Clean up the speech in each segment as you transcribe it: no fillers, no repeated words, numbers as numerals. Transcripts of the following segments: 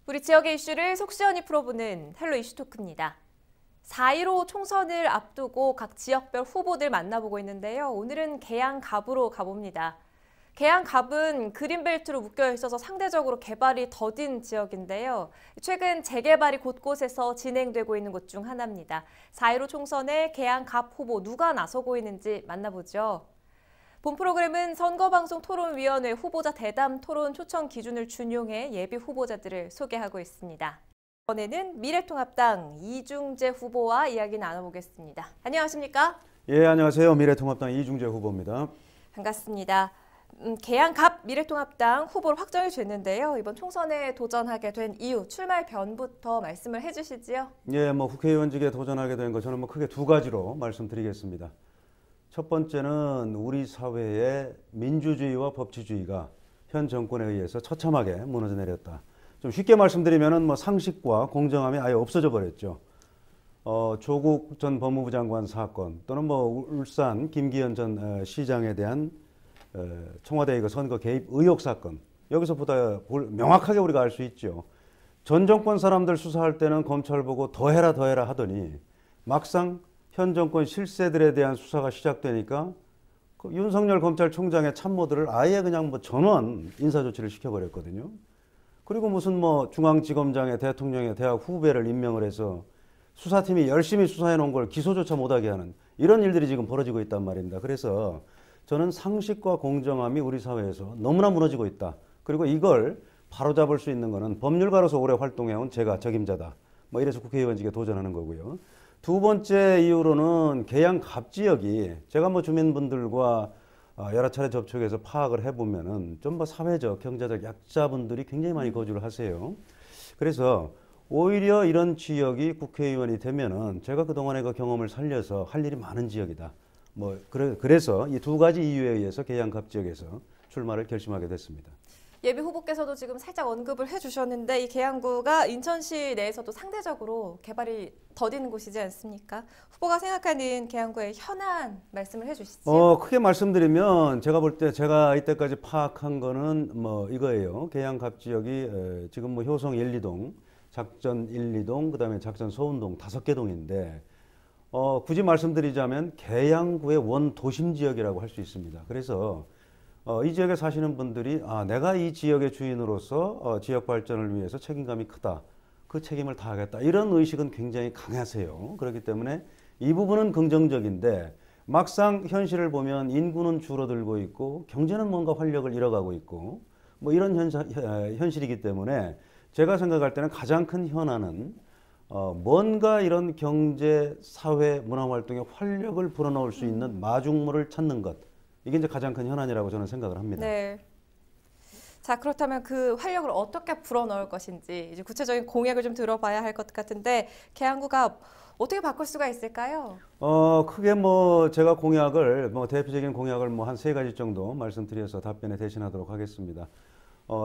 우리 지역의 이슈를 속 시원히 풀어보는 헬로 이슈 토크입니다. 4.15 총선을 앞두고 각 지역별 후보들 만나보고 있는데요. 오늘은 계양갑으로 가봅니다. 계양갑은 그린벨트로 묶여 있어서 상대적으로 개발이 더딘 지역인데요. 최근 재개발이 곳곳에서 진행되고 있는 곳 중 하나입니다. 4.15 총선에 계양갑 후보 누가 나서고 있는지 만나보죠. 본 프로그램은 선거방송토론위원회 후보자 대담 토론 초청 기준을 준용해 예비 후보자들을 소개하고 있습니다. 이번에는 미래통합당 이중재 후보와 이야기 나눠보겠습니다. 안녕하십니까? 예, 안녕하세요. 미래통합당 이중재 후보입니다. 반갑습니다. 계양갑 미래통합당 후보로 확정이 됐는데요. 이번 총선에 도전하게 된 이유, 출마의 변부터 말씀을 해주시지요. 예, 국회의원직에 도전하게 된 거 저는 크게 두 가지로 말씀드리겠습니다. 첫 번째는 우리 사회의 민주주의와 법치주의가 현 정권에 의해서 처참하게 무너져 내렸다. 좀 쉽게 말씀드리면 상식과 공정함이 아예 없어져 버렸죠. 조국 전 법무부 장관 사건 또는 울산 김기현 전 시장에 대한 청와대 선거 개입 의혹 사건, 여기서보다 명확하게 우리가 알 수 있죠. 전 정권 사람들 수사할 때는 검찰 보고 더해라 하더니 막상 현 정권 실세들에 대한 수사가 시작되니까 윤석열 검찰총장의 참모들을 아예 그냥 전원 인사조치를 시켜버렸거든요. 그리고 무슨 중앙지검장의 대통령의 대학 후배를 임명을 해서 수사팀이 열심히 수사해 놓은 걸 기소조차 못하게 하는 이런 일들이 지금 벌어지고 있단 말입니다. 그래서 저는 상식과 공정함이 우리 사회에서 너무나 무너지고 있다. 그리고 이걸 바로잡을 수 있는 거는 법률가로서 오래 활동해온 제가 적임자다. 이래서 국회의원직에 도전하는 거고요. 두 번째 이유로는 계양갑 지역이 제가 주민분들과 여러 차례 접촉해서 파악을 해보면은 좀 사회적, 경제적 약자분들이 굉장히 많이 거주를 하세요. 그래서 오히려 이런 지역이 국회의원이 되면은 제가 그동안의 그 경험을 살려서 할 일이 많은 지역이다. 그래서 이 두 가지 이유에 의해서 계양갑 지역에서 출마를 결심하게 됐습니다. 예비 후보께서도 지금 살짝 언급을 해주셨는데 이 계양구가 인천시 내에서도 상대적으로 개발이 더딘 곳이지 않습니까? 후보가 생각하는 계양구의 현안 말씀을 해주시죠. 크게 말씀드리면 제가 볼 때 제가 이때까지 파악한 거는 이거예요. 계양갑 지역이 지금 효성 1, 2동, 작전 1, 2동, 그다음에 작전 서운동 5개 동인데 굳이 말씀드리자면 계양구의 원도심 지역이라고 할 수 있습니다. 그래서 이 지역에 사시는 분들이 내가 이 지역의 주인으로서 지역 발전을 위해서 책임감이 크다. 그 책임을 다하겠다. 이런 의식은 굉장히 강하세요. 그렇기 때문에 이 부분은 긍정적인데 막상 현실을 보면 인구는 줄어들고 있고 경제는 뭔가 활력을 잃어가고 있고 이런 현실이기 때문에 제가 생각할 때는 가장 큰 현안은 뭔가 이런 경제, 사회, 문화활동에 활력을 불어넣을 수 있는 마중물을 찾는 것. 이게 이제 가장 큰 현안이라고 저는 생각을 합니다. 네. 자, 그렇다면 그 활력을 어떻게 불어넣을 것인지 이제 구체적인 공약을 좀 들어봐야 할 것 같은데 계양구가 어떻게 바꿀 수가 있을까요? 크게 제가 공약을 대표적인 공약을 한 3가지 정도 말씀드려서 답변에 대신하도록 하겠습니다.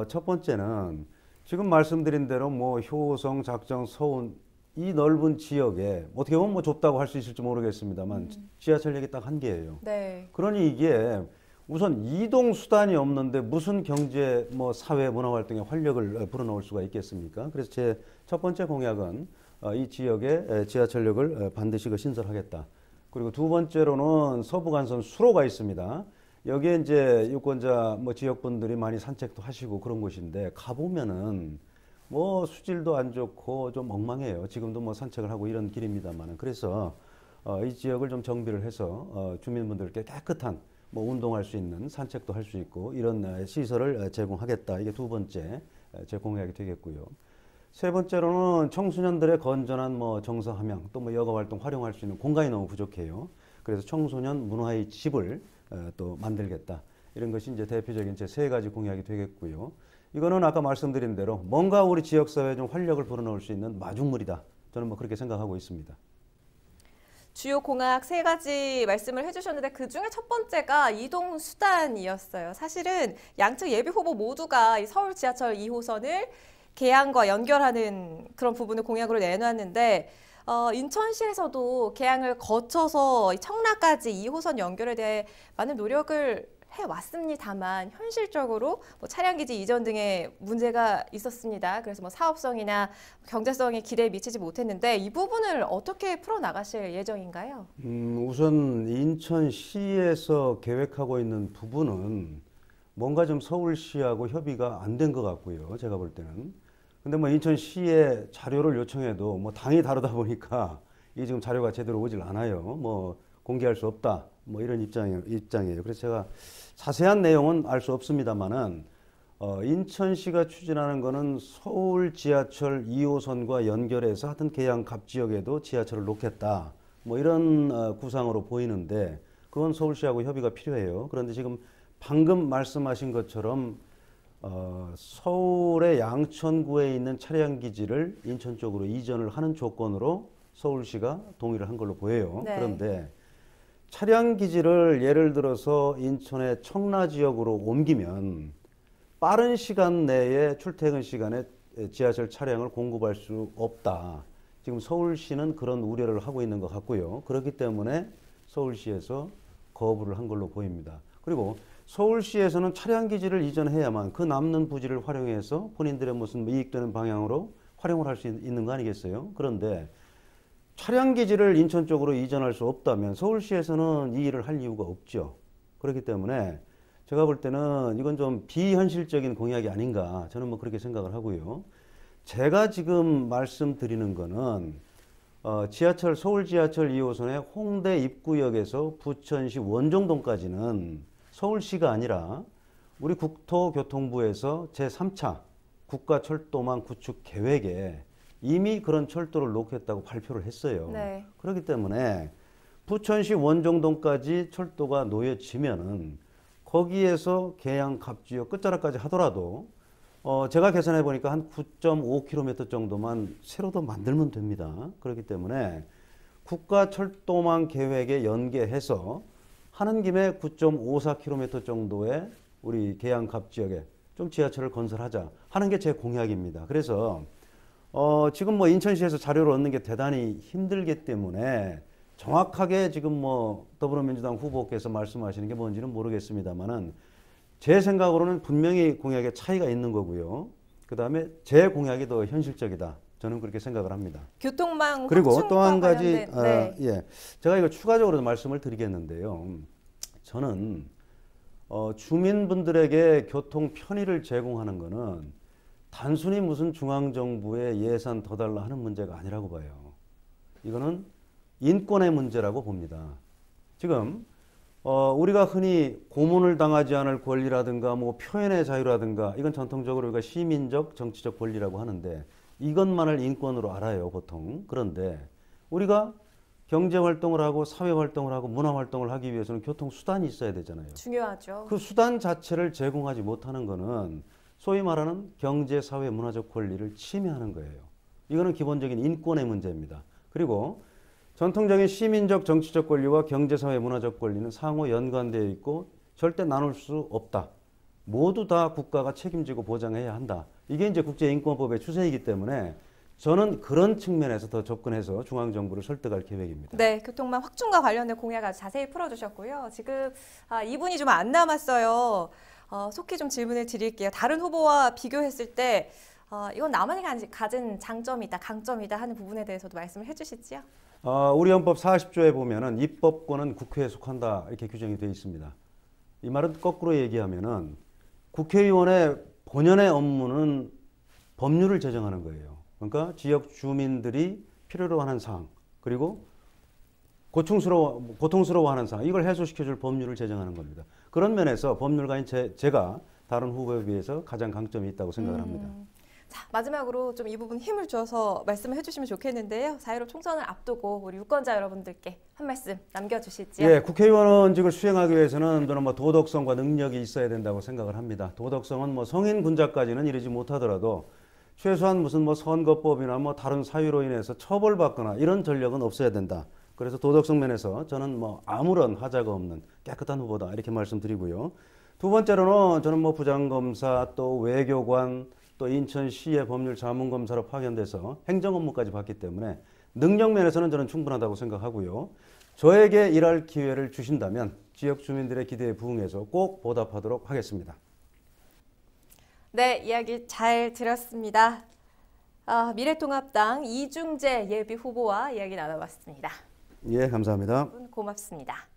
첫 번째는 지금 말씀드린 대로 효성, 작정, 서운 이 넓은 지역에 어떻게 보면 좁다고 할 수 있을지 모르겠습니다만 지하철역이 딱 1개예요. 네. 그러니 이게 우선 이동 수단이 없는데 무슨 경제, 사회, 문화활동에 활력을 불어넣을 수가 있겠습니까? 그래서 제 첫 번째 공약은 이 지역에 지하철역을 반드시 신설하겠다. 그리고 두 번째로는 서부간선 수로가 있습니다. 여기에 이제 유권자 지역분들이 많이 산책도 하시고 그런 곳인데 가보면은 수질도 안 좋고 좀 엉망해요. 지금도 산책을 하고 이런 길입니다만은. 그래서 이 지역을 좀 정비를 해서 주민분들께 깨끗한 운동할 수 있는 산책도 할 수 있고 이런 시설을 제공하겠다. 이게 두 번째 제 공약이 되겠고요. 세 번째로는 청소년들의 건전한 정서 함양 또 여가 활동 활용할 수 있는 공간이 너무 부족해요. 그래서 청소년 문화의 집을 또 만들겠다. 이런 것이 이제 대표적인 제 3가지 공약이 되겠고요. 이거는 아까 말씀드린 대로 뭔가 우리 지역사회에 좀 활력을 불어넣을 수 있는 마중물이다. 저는 그렇게 생각하고 있습니다. 주요 공약 3가지 말씀을 해주셨는데 그중에 첫 번째가 이동 수단이었어요. 사실은 양측 예비 후보 모두가 이 서울 지하철 2호선을 계양과 연결하는 그런 부분을 공약으로 내놨는데 인천시에서도 계양을 거쳐서 청라까지 2호선 연결에 대해 많은 노력을 해왔습니다만 현실적으로 뭐 차량기지 이전 등의 문제가 있었습니다. 그래서 뭐 사업성이나 경제성에 기대에 미치지 못했는데 이 부분을 어떻게 풀어나가실 예정인가요? 우선 인천시에서 계획하고 있는 부분은 뭔가 좀 서울시하고 협의가 안 된 것 같고요. 제가 볼 때는. 근데 뭐 인천시에 자료를 요청해도 뭐 당이 다르다 보니까 이 지금 자료가 제대로 오질 않아요. 뭐 공개할 수 없다. 뭐 이런 입장이에요. 그래서 제가 자세한 내용은 알 수 없습니다만은 인천시가 추진하는 거는 서울 지하철 2호선과 연결해서 하여튼 계양 갑 지역에도 지하철을 놓겠다. 뭐 이런 구상으로 보이는데 그건 서울시하고 협의가 필요해요. 그런데 지금 방금 말씀하신 것처럼 서울의 양천구에 있는 차량 기지를 인천 쪽으로 이전을 하는 조건으로 서울시가 동의를 한 걸로 보여요. 네. 그런데 차량 기지를 예를 들어서 인천의 청라 지역으로 옮기면 빠른 시간 내에 출퇴근 시간에 지하철 차량을 공급할 수 없다. 지금 서울시는 그런 우려를 하고 있는 것 같고요. 그렇기 때문에 서울시에서 거부를 한 걸로 보입니다. 그리고 서울시에서는 차량 기지를 이전해야만 그 남는 부지를 활용해서 본인들의 무슨 이익되는 방향으로 활용을 할 수 있는 거 아니겠어요? 그런데 차량 기지를 인천 쪽으로 이전할 수 없다면 서울시에서는 이 일을 할 이유가 없죠. 그렇기 때문에 제가 볼 때는 이건 좀 비현실적인 공약이 아닌가 저는 뭐 그렇게 생각을 하고요. 제가 지금 말씀드리는 거는 지하철 서울 지하철 2호선의 홍대 입구역에서 부천시 원정동까지는 서울시가 아니라 우리 국토교통부에서 제3차 국가철도망 구축 계획에 이미 그런 철도를 놓겠다고 발표를 했어요. 네. 그렇기 때문에 부천시 원정동까지 철도가 놓여지면은 거기에서 계양 갑지역 끝자락까지 하더라도 제가 계산해 보니까 한 9.5km 정도만 새로 더 만들면 됩니다. 그렇기 때문에 국가철도망 계획에 연계해서 하는 김에 9.54km 정도의 우리 계양 갑지역에 좀 지하철을 건설하자 하는 게 제 공약입니다. 그래서 지금 뭐 인천시에서 자료를 얻는 게 대단히 힘들기 때문에 정확하게 지금 뭐 더불어민주당 후보께서 말씀하시는 게 뭔지는 모르겠습니다만은 제 생각으로는 분명히 공약에 차이가 있는 거고요. 그 다음에 제 공약이 더 현실적이다. 저는 그렇게 생각을 합니다. 교통망 그리고 또 한 가지, 네. 예, 제가 이거 추가적으로 말씀을 드리겠는데요. 저는 주민분들에게 교통 편의를 제공하는 거는 단순히 무슨 중앙정부의 예산 더 달라 하는 문제가 아니라고 봐요. 이거는 인권의 문제라고 봅니다. 지금 우리가 흔히 고문을 당하지 않을 권리라든가 뭐 표현의 자유라든가 이건 전통적으로 우리가 시민적 정치적 권리라고 하는데 이것만을 인권으로 알아요 보통. 그런데 우리가 경제활동을 하고 사회활동을 하고 문화활동을 하기 위해서는 교통수단이 있어야 되잖아요. 중요하죠. 그 수단 자체를 제공하지 못하는 거는 소위 말하는 경제, 사회, 문화적 권리를 침해하는 거예요. 이거는 기본적인 인권의 문제입니다. 그리고 전통적인 시민적 정치적 권리와 경제, 사회, 문화적 권리는 상호 연관되어 있고 절대 나눌 수 없다. 모두 다 국가가 책임지고 보장해야 한다. 이게 이제 국제인권법의 추세이기 때문에 저는 그런 측면에서 더 접근해서 중앙정부를 설득할 계획입니다. 네, 교통망 확충과 관련된 공약 아주 자세히 풀어주셨고요. 지금 2분이 좀 안 남았어요. 속히 좀 질문을 드릴게요. 다른 후보와 비교했을 때 이건 나만이 가진 장점이다, 강점이다 하는 부분에 대해서도 말씀을 해주시지요. 우리 헌법 40조에 보면은 입법권은 국회에 속한다 이렇게 규정이 되어 있습니다. 이 말은 거꾸로 얘기하면은 국회의원의 본연의 업무는 법률을 제정하는 거예요. 그러니까 지역 주민들이 필요로 하는 사항 그리고 고통스러워하는 사항 이걸 해소시켜줄 법률을 제정하는 겁니다. 그런 면에서 법률가인 제가 다른 후보에 비해서 가장 강점이 있다고 생각을 합니다. 자, 마지막으로 좀 이 부분 힘을 줘서 말씀을 해주시면 좋겠는데요. 4.15 총선을 앞두고 우리 유권자 여러분들께 한 말씀 남겨주시지요. 예, 국회의원직을 수행하기 위해서는 저는 뭐 도덕성과 능력이 있어야 된다고 생각을 합니다. 도덕성은 뭐 성인 군자까지는 이르지 못하더라도 최소한 무슨 뭐 선거법이나 뭐 다른 사유로 인해서 처벌받거나 이런 전력은 없어야 된다. 그래서 도덕성 면에서 저는 뭐 아무런 하자가 없는 깨끗한 후보다 이렇게 말씀드리고요. 두 번째로는 저는 뭐 부장검사 또 외교관 또 인천시의 법률 자문검사로 파견돼서 행정 업무까지 봤기 때문에 능력 면에서는 저는 충분하다고 생각하고요. 저에게 일할 기회를 주신다면 지역 주민들의 기대에 부응해서 꼭 보답하도록 하겠습니다. 네, 이야기 잘 들었습니다. 미래통합당 이중재 예비 후보와 이야기 나눠봤습니다. 예, 감사합니다. 고맙습니다.